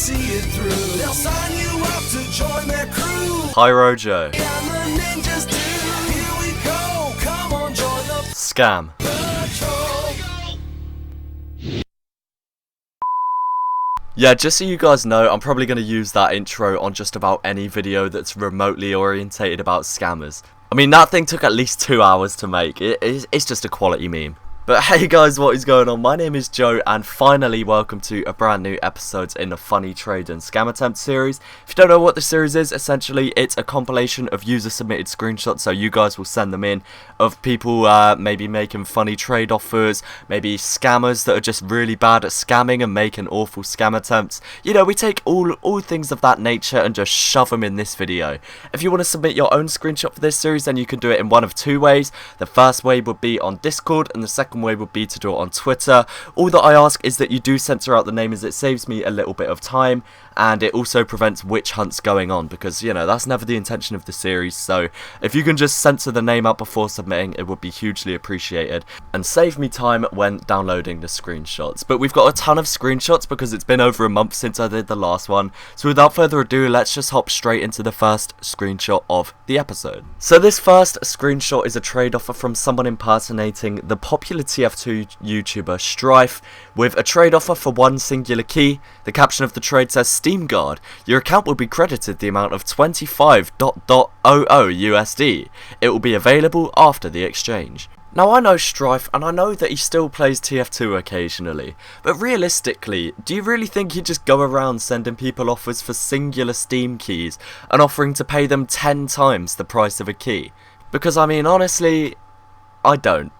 see it through. They'll sign you up to join their crew. Pyro Joe. Yeah, the ninjas do. Here we go. Come on, join the Scam. patrol. Yeah, just so you guys know, I'm probably going to use that intro on just about any video that's remotely orientated about scammers. I mean, that thing took at least 2 hours to make. It's just a quality meme. But hey guys, what is going on? My name is Joe, and finally welcome to a brand new episode in the Funny Trade and Scam Attempt series. If you don't know what the series is, essentially it's a compilation of user submitted screenshots, so you guys will send them in, of people maybe making funny trade offers, maybe scammers that are just really bad at scamming and making awful scam attempts. You know, we take all things of that nature and just shove them in this video. If you want to submit your own screenshot for this series, then you can do it in one of two ways. The first way would be on Discord, and the second way would be to do it on Twitter. All that I ask is that you do censor out the name, as it saves me a little bit of time, and it also prevents witch hunts going on, because, you know, that's never the intention of the series. So if you can just censor the name out before submitting, it would be hugely appreciated and save me time when downloading the screenshots. But we've got a ton of screenshots because it's been over a month since I did the last one, so without further ado, let's just hop straight into the first screenshot of the episode. So this first screenshot is a trade offer from someone impersonating the popular TF2 YouTuber Strife, with a trade offer for one singular key. The caption of the trade says, "Steam Guard, your account will be credited the amount of 25.00 USD. It will be available after the exchange." Now, I know Strife, and I know that he still plays TF2 occasionally, but realistically, do you really think he'd just go around sending people offers for singular Steam keys and offering to pay them 10 times the price of a key? Because, I mean, honestly, I don't.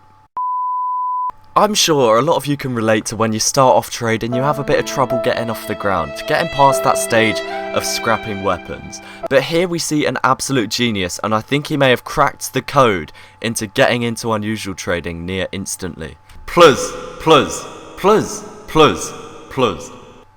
I'm sure a lot of you can relate to when you start off trading, you have a bit of trouble getting off the ground, getting past that stage of scrapping weapons. But here we see an absolute genius, and I think he may have cracked the code into getting into unusual trading near instantly. Plus.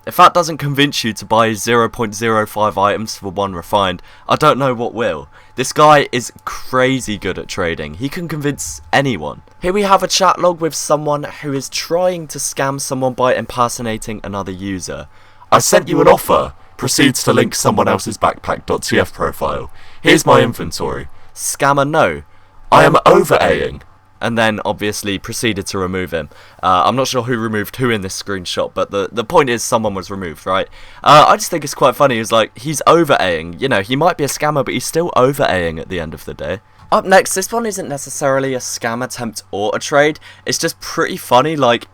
If that doesn't convince you to buy 0.05 items for one refined, I don't know what will. This guy is crazy good at trading. He can convince anyone. Here we have a chat log with someone who is trying to scam someone by impersonating another user. I sent you an offer. Proceeds to link someone else's backpack.tf profile. Here's my inventory. Scammer, no. I am over-Aing. And then obviously proceeded to remove him. I'm not sure who removed who in this screenshot, but the point is someone was removed, right? I just think it's quite funny. It's like, he's over-Aing. You know, he might be a scammer, but he's still over-Aing at the end of the day. Up next, this one isn't necessarily a scam attempt or a trade. It's just pretty funny. Like,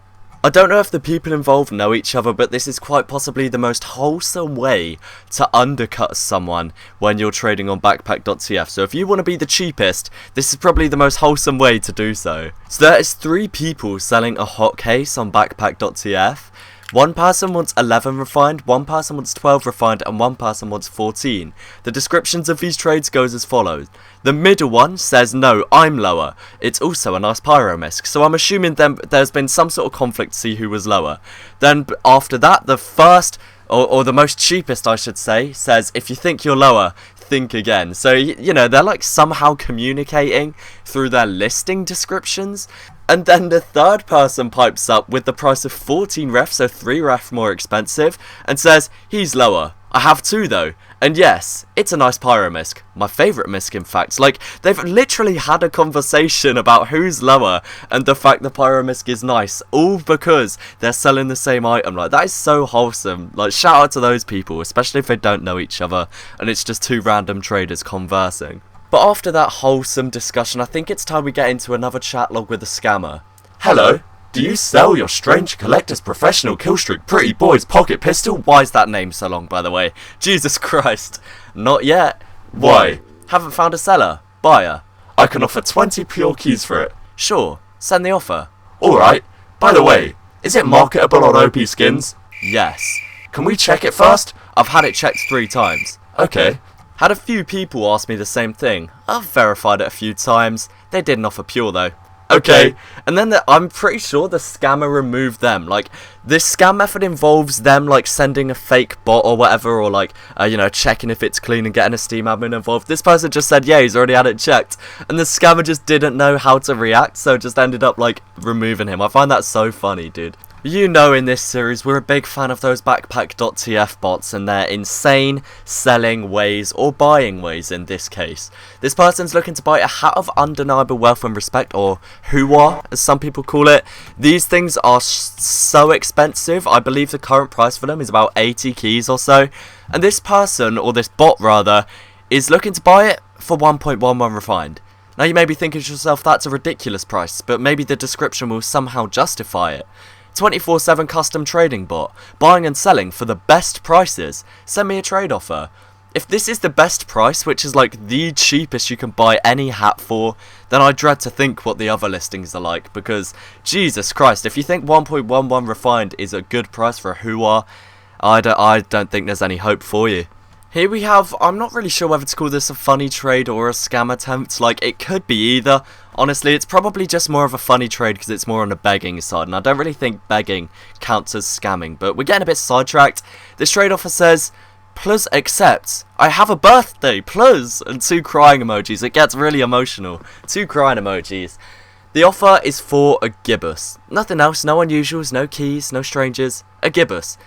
I don't know if the people involved know each other, but this is quite possibly the most wholesome way to undercut someone when you're trading on backpack.tf. So if you want to be the cheapest, this is probably the most wholesome way to do so. So there is 3 people selling a hot case on backpack.tf. One person wants 11 refined, one person wants 12 refined, and one person wants 14. The descriptions of these trades goes as follows. The middle one says, "No, I'm lower. It's also a nice pyromisc." So I'm assuming there's been some sort of conflict to see who was lower. Then after that, the first, or the most cheapest I should say, says, "If you think you're lower, think again." So, you know, they're like somehow communicating through their listing descriptions. And then the third person pipes up with the price of 14 ref, so 3 ref more expensive, and says, "He's lower. I have 2 though. And yes, it's a nice pyromisc. My favourite misc, in fact." Like, they've literally had a conversation about who's lower and the fact the pyromisc is nice, all because they're selling the same item. Like, that is so wholesome. Like, shout out to those people, especially if they don't know each other and it's just 2 random traders conversing. But after that wholesome discussion, I think it's time we get into another chat log with a scammer. Hello. Do you sell your strange collector's professional killstreak pretty boy's pocket pistol? Why is that name so long, by the way? Jesus Christ. Not yet. Why? Haven't found a seller. Buyer. I can offer 20 pure keys for it. Sure. Send the offer. Alright. By the way, is it marketable on OP Skins? Yes. Can we check it first? I've had it checked 3 times. Okay. Had a few people ask me the same thing. I've verified it a few times. They didn't offer pure though. Okay. And then I'm pretty sure the scammer removed them. Like, this scam method involves them, like, sending a fake bot or whatever, or, like, you know, checking if it's clean and getting a Steam admin involved. This person just said, yeah, he's already had it checked. And the scammer just didn't know how to react, so just ended up, like, removing him. I find that so funny, dude. You know, in this series we're a big fan of those backpack.tf bots and their insane selling ways, or buying ways in this case. This person's looking to buy a hat of undeniable wealth and respect, or hooah as some people call it. These things are so expensive. I believe the current price for them is about 80 keys or so, and this person, or this bot rather, is looking to buy it for 1.11 refined. Now you may be thinking to yourself, that's a ridiculous price, but maybe the description will somehow justify it. 24/7 custom trading bot, buying and selling for the best prices. Send me a trade offer. If this is the best price, which is like the cheapest you can buy any hat for, then I dread to think what the other listings are like, because Jesus Christ, if you think 1.11 refined is a good price for a hooah, I don't think there's any hope for you. Here we have, I'm not really sure whether to call this a funny trade or a scam attempt. Like, it could be either. Honestly, it's probably just more of a funny trade because it's more on the begging side, and I don't really think begging counts as scamming, but we're getting a bit sidetracked. This trade offer says, "Plus accept. I have a birthday, plus," and 2 crying emojis. It gets really emotional. 2 crying emojis. The offer is for a gibbous. Nothing else, no unusuals, no keys, no strangers. A gibbous.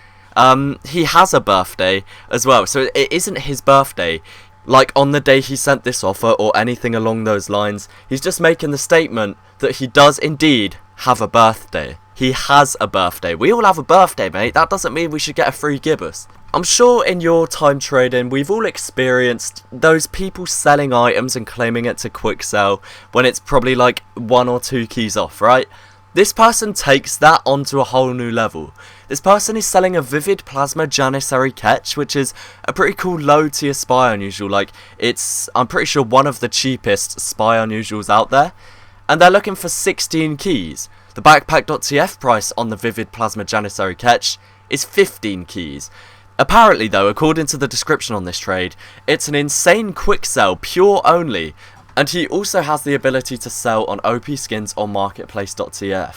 He has a birthday as well, so it isn't his birthday like on the day he sent this offer or anything along those lines. He's just making the statement that he does indeed have a birthday. He has a birthday. We all have a birthday, mate. That doesn't mean we should get a free gibbous. I'm sure in your time trading, we've all experienced those people selling items and claiming it to quick sell when it's probably like 1 or 2 keys off, right? This person takes that onto a whole new level. This person is selling a vivid plasma Janissary catch, which is a pretty cool low tier spy unusual. Like, it's, I'm pretty sure, one of the cheapest spy unusuals out there. And they're looking for 16 keys. The backpack.tf price on the vivid plasma Janissary catch is 15 keys. Apparently though, according to the description on this trade, it's an insane quick sell, pure only. And he also has the ability to sell on OP skins or marketplace.tf.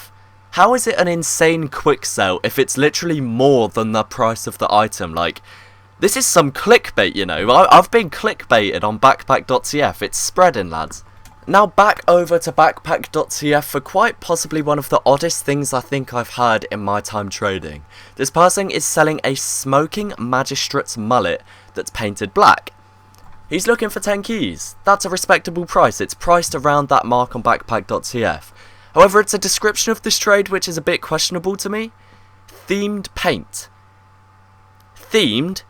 How is it an insane quick sell if it's literally more than the price of the item? Like, this is some clickbait, you know. I've been clickbaited on backpack.tf. It's spreading, lads. Now back over to backpack.tf for quite possibly one of the oddest things I think I've heard in my time trading. This person is selling a smoking magistrate's mullet that's painted black. He's looking for 10 keys. That's a respectable price. It's priced around that mark on backpack.tf. However, it's a description of this trade which is a bit questionable to me. Themed paint. Themed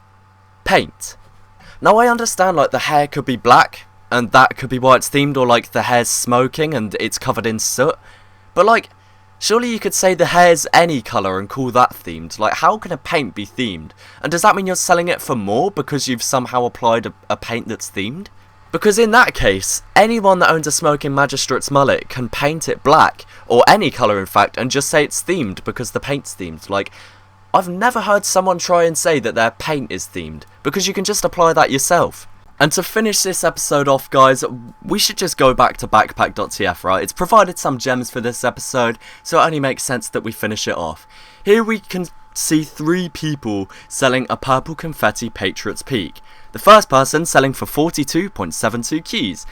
paint. Now I understand like the hair could be black and that could be why it's themed, or like the hair's smoking and it's covered in soot. But like, surely you could say the hair's any colour and call that themed. Like, how can a paint be themed? And does that mean you're selling it for more because you've somehow applied a paint that's themed? Because in that case, anyone that owns a smoking magistrate's mullet can paint it black, or any colour in fact, and just say it's themed because the paint's themed. Like, I've never heard someone try and say that their paint is themed, because you can just apply that yourself. And to finish this episode off, guys, we should just go back to backpack.tf, right? It's provided some gems for this episode, so it only makes sense that we finish it off. Here we can see 3 people selling a purple confetti Patriot's Peak. The first person selling for 42.72 keys.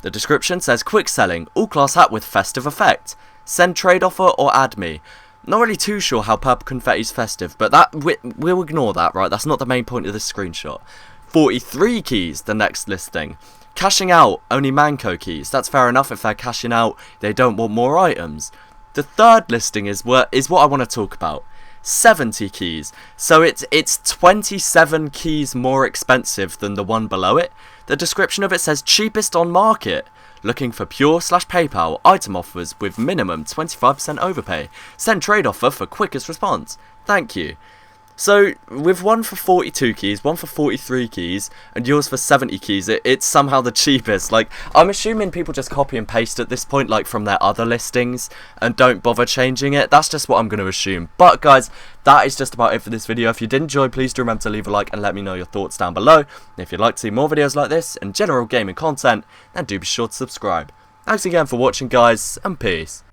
The description says quick selling, all class hat with festive effect. Send trade offer or add me. Not really too sure how purple confetti's festive, but that we'll ignore that, right? That's not the main point of this screenshot. 43 keys, the next listing. Cashing out, only Manco keys. That's fair enough. If they're cashing out, they don't want more items. The third listing is what I want to talk about. 70 keys. So it's 27 keys more expensive than the one below it. The description of it says cheapest on market. Looking for pure/PayPal item offers with minimum 25% overpay. Send trade offer for quickest response. Thank you. So, with one for 42 keys, one for 43 keys, and yours for 70 keys, it's somehow the cheapest. Like, I'm assuming people just copy and paste at this point, like from their other listings, and don't bother changing it. That's just what I'm going to assume. But, guys, that is just about it for this video. If you did enjoy, please do remember to leave a like and let me know your thoughts down below. And if you'd like to see more videos like this, and general gaming content, then do be sure to subscribe. Thanks again for watching, guys, and peace.